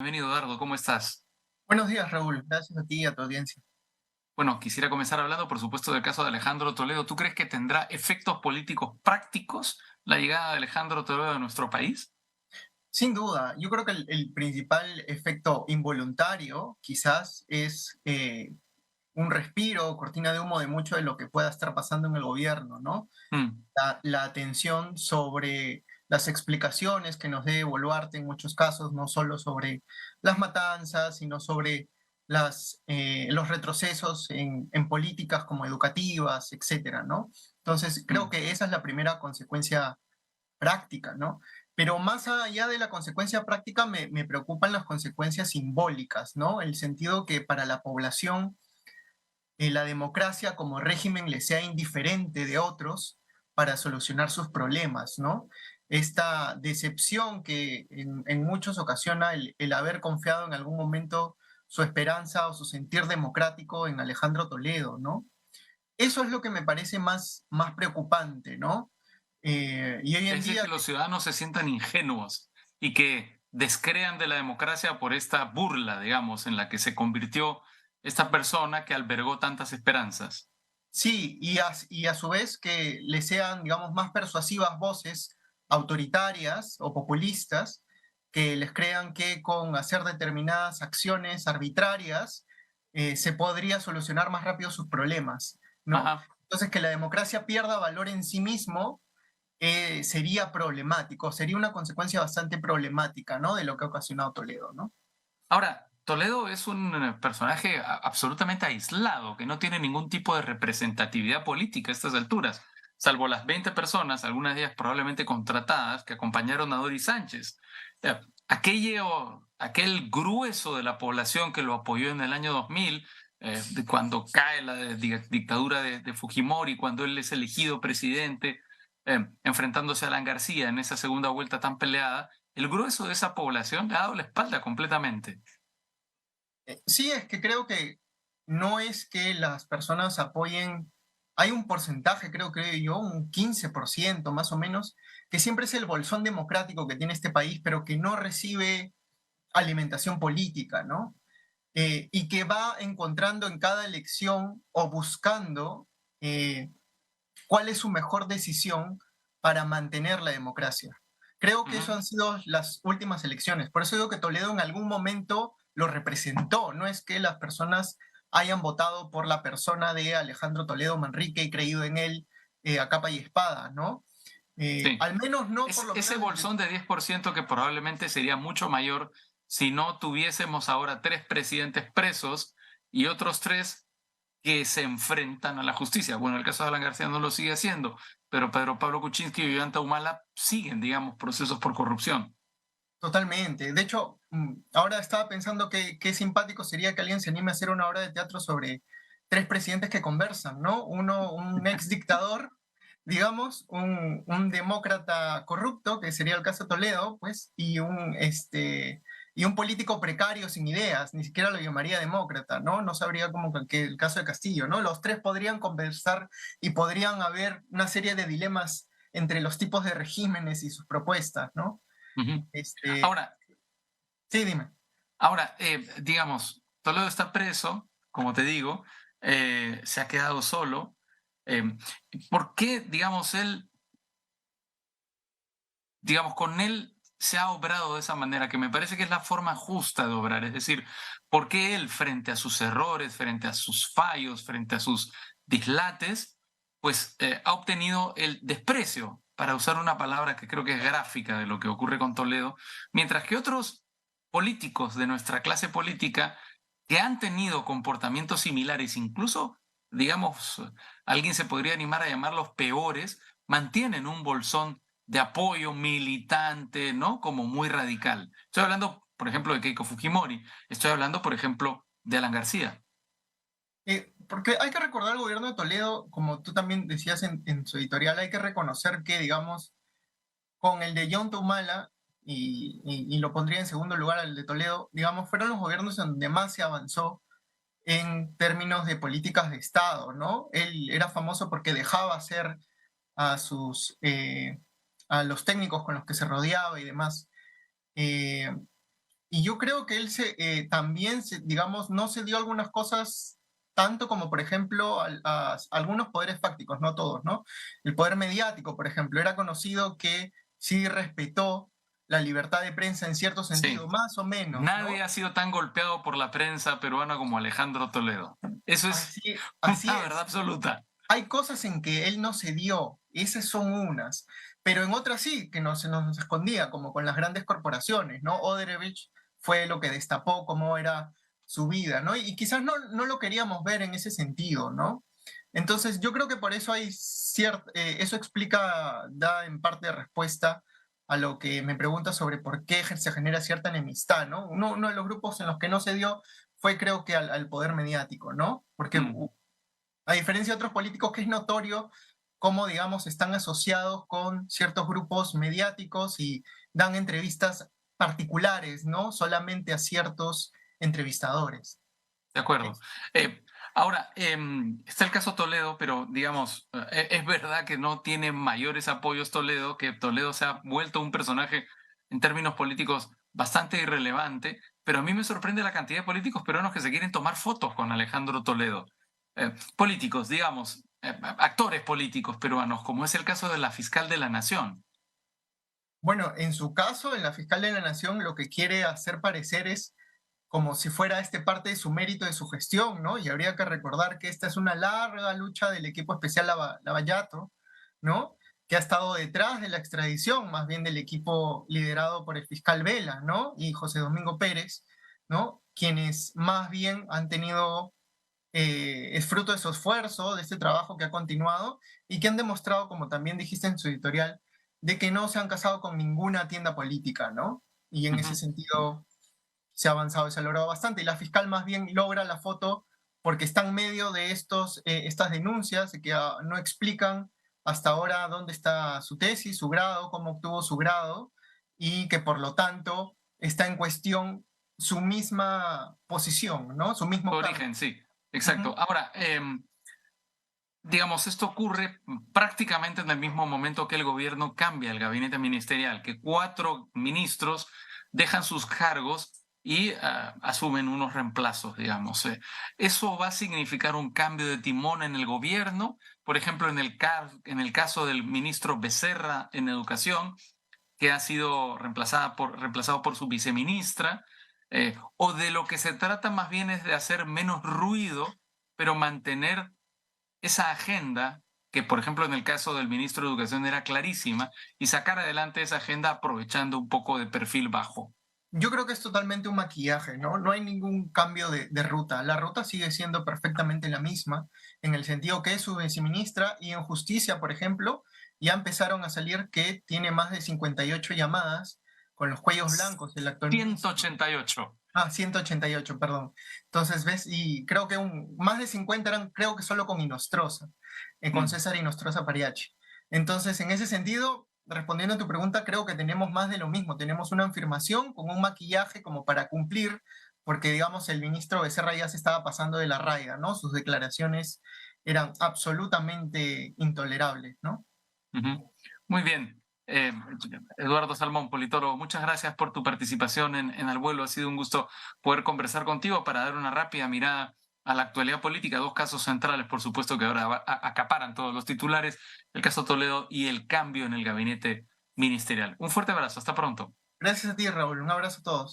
Bienvenido, Eduardo, ¿cómo estás? Buenos días, Raúl. Gracias a ti y a tu audiencia. Bueno, quisiera comenzar hablando, por supuesto, del caso de Alejandro Toledo. ¿Tú crees que tendrá efectos políticos prácticos la llegada de Alejandro Toledo a nuestro país? Sin duda, yo creo que el principal efecto involuntario quizás es un respiro, cortina de humo de mucho de lo que pueda estar pasando en el gobierno, ¿no? Mm, La atención sobre las explicaciones que nos dé Boluarte en muchos casos, no solo sobre las matanzas, sino sobre los retrocesos en políticas como educativas, etcétera, ¿no? Entonces, creo mm. que esa es la primera consecuencia práctica, ¿no? Pero más allá de la consecuencia práctica, me preocupan las consecuencias simbólicas, ¿no? El sentido que para la población la democracia como régimen le sea indiferente de otros para solucionar sus problemas, ¿no? Esta decepción que en muchos ocasiona el haber confiado en algún momento su esperanza o su sentir democrático en Alejandro Toledo, ¿no? Eso es lo que me parece más preocupante, ¿no? Y hoy Es en decir, día que los ciudadanos se sientan ingenuos y que descrean de la democracia por esta burla, digamos, en la que se convirtió esta persona que albergó tantas esperanzas. sí, y a su vez que le sean, digamos, más persuasivas voces autoritarias o populistas que les crean que con hacer determinadas acciones arbitrarias se podría solucionar más rápido sus problemas, ¿no? Ajá. Entonces, que la democracia pierda valor en sí mismo sería problemático, sería una consecuencia bastante problemática, ¿no? De lo que ha ocasionado Toledo, ¿no? Ahora, Toledo es un personaje absolutamente aislado, que no tiene ningún tipo de representatividad política a estas alturas, salvo las 20 personas, algunas de ellas probablemente contratadas, que acompañaron a Doris Sánchez. Aquel grueso de la población que lo apoyó en el año 2000, cuando cae la dictadura de Fujimori, cuando él es elegido presidente, enfrentándose a Alan García en esa segunda vuelta tan peleada, el grueso de esa población le ha dado la espalda completamente. Sí, es que creo que no es que las personas apoyen, hay un porcentaje, creo yo, un 15% más o menos, que siempre es el bolsón democrático que tiene este país, pero que no recibe alimentación política, ¿no? Y que va encontrando en cada elección o buscando cuál es su mejor decisión para mantener la democracia. Creo que eso Ujú. han sido las últimas elecciones. Por eso digo que Toledo en algún momento lo representó. No es que las personas hayan votado por la persona de Alejandro Toledo Manrique y creído en él a capa y espada, ¿no? Sí. Al menos no, por lo Ese menos desde... bolsón de 10% que probablemente sería mucho mayor si no tuviésemos ahora tres presidentes presos y otros tres que se enfrentan a la justicia. Bueno, el caso de Alan García no lo sigue haciendo, pero Pedro Pablo Kuczynski y Ollanta Humala siguen, digamos, procesos por corrupción. Totalmente. De hecho, ahora estaba pensando que qué simpático sería que alguien se anime a hacer una obra de teatro sobre tres presidentes que conversan, ¿no? Uno, un ex dictador, digamos, un demócrata corrupto, que sería el caso Toledo, pues, y un político precario sin ideas, ni siquiera lo llamaría demócrata, ¿no? No sabría como que el caso de Castillo, ¿no? Los tres podrían conversar y podrían haber una serie de dilemas entre los tipos de regímenes y sus propuestas, ¿no? Ujú. Este, Ahora, sí, dime. digamos, Toledo está preso, como te digo, se ha quedado solo. Eh, ¿Por qué, digamos, con él se ha obrado de esa manera, que me parece que es la forma justa de obrar? Es decir, ¿por qué él, frente a sus errores, frente a sus fallos, frente a sus dislates, pues ha obtenido el desprecio, para usar una palabra que creo que es gráfica de lo que ocurre con Toledo, mientras que otros políticos de nuestra clase política que han tenido comportamientos similares, incluso, digamos, alguien se podría animar a llamarlos peores, mantienen un bolsón de apoyo militante, ¿no? Como muy radical. Estoy hablando, por ejemplo, de Keiko Fujimori. Estoy hablando, por ejemplo, de Alan García. Porque hay que recordar el gobierno de Toledo, como tú también decías en su editorial, hay que reconocer que, digamos, con el de John Humala, y lo pondría en segundo lugar al de Toledo, digamos, fueron los gobiernos en donde más se avanzó en términos de políticas de Estado, ¿no? Él era famoso porque dejaba hacer a a los técnicos con los que se rodeaba y demás. Eh, Y yo creo que él también, digamos, no se dio algunas cosas tanto como, por ejemplo, algunos poderes fácticos, no todos, ¿no? El poder mediático, por ejemplo, era conocido que sí respetó la libertad de prensa en cierto Sí. sentido, más o menos, Nadie ¿no? ha sido tan golpeado por la prensa peruana como Alejandro Toledo. Eso es Así una verdad es. absoluta. Hay cosas en que él no se dio, esas son unas, pero en otras sí, que no se nos escondía, como con las grandes corporaciones, ¿no? Odebrecht fue lo que destapó cómo era su vida, ¿no? Y quizás no lo queríamos ver en ese sentido, ¿no? Entonces, yo creo que por eso hay eso explica, da en parte respuesta a lo que me pregunta sobre por qué se genera cierta enemistad, ¿no? Uno de los grupos en los que no se dio fue, creo que, al poder mediático, ¿no? Porque Mm. a diferencia de otros políticos que es notorio cómo, digamos, están asociados con ciertos grupos mediáticos y dan entrevistas particulares, ¿no? Solamente a ciertos entrevistadores. De acuerdo. Ahora, está el caso Toledo, pero digamos, es verdad que no tiene mayores apoyos Toledo, que Toledo se ha vuelto un personaje en términos políticos bastante irrelevante, pero a mí me sorprende la cantidad de políticos peruanos que se quieren tomar fotos con Alejandro Toledo. Políticos, digamos, actores políticos peruanos, como es el caso de la fiscal de la Nación. Bueno, en su caso, en la fiscal de la Nación, lo que quiere hacer parecer es como si fuera este parte de su mérito, de su gestión, ¿no? Y habría que recordar que esta es una larga lucha del equipo especial Lavallato, ¿no? Que ha estado detrás de la extradición, más bien del equipo liderado por el fiscal Vela, ¿no? Y José Domingo Pérez, ¿no? Quienes más bien han tenido, es fruto de su esfuerzo, de este trabajo que ha continuado y que han demostrado, como también dijiste en su editorial, de que no se han casado con ninguna tienda política, ¿no? Y en ese Ujú. sentido se ha avanzado y se ha logrado bastante. Y la fiscal más bien logra la foto porque está en medio de estas denuncias que no explican hasta ahora dónde está su tesis, su grado, cómo obtuvo su grado, y que por lo tanto está en cuestión su misma posición, ¿no? Su Su mismo cargo. origen, sí, exacto. Ujú. Ahora, digamos, esto ocurre prácticamente en el mismo momento que el gobierno cambia el gabinete ministerial, que 4 ministros dejan sus cargos y asumen unos reemplazos, digamos. ¿Eso va a significar un cambio de timón en el gobierno? Por ejemplo, en el caso del ministro Becerra en educación, que ha sido reemplazado por su viceministra, o de lo que se trata más bien es de hacer menos ruido, pero mantener esa agenda, que por ejemplo en el caso del ministro de Educación era clarísima, y sacar adelante esa agenda aprovechando un poco de perfil bajo. Yo creo que es totalmente un maquillaje, ¿no? No hay ningún cambio de ruta. La ruta sigue siendo perfectamente la misma, en el sentido que es su viceministra y en justicia, por ejemplo, ya empezaron a salir que tiene más de 58 llamadas con los cuellos blancos el actual ministro. 188. 188, perdón. Entonces, ¿ves? Y creo que más de 50 eran, creo que solo con Inostroza, con Mm. César Inostroza Pariachi. Entonces, en ese sentido, respondiendo a tu pregunta, creo que tenemos más de lo mismo. Tenemos una afirmación con un maquillaje como para cumplir, porque, digamos, el ministro Becerra ya se estaba pasando de la raya, ¿no? Sus declaraciones eran absolutamente intolerables, ¿no? Ujú. Muy bien. Eduardo Salmón, politólogo, muchas gracias por tu participación en Al Vuelo. Ha sido un gusto poder conversar contigo para dar una rápida mirada a la actualidad política. 2 casos centrales, por supuesto, que ahora acaparan todos los titulares, el caso Toledo y el cambio en el gabinete ministerial. Un fuerte abrazo, hasta pronto. Gracias a ti, Raúl. Un abrazo a todos.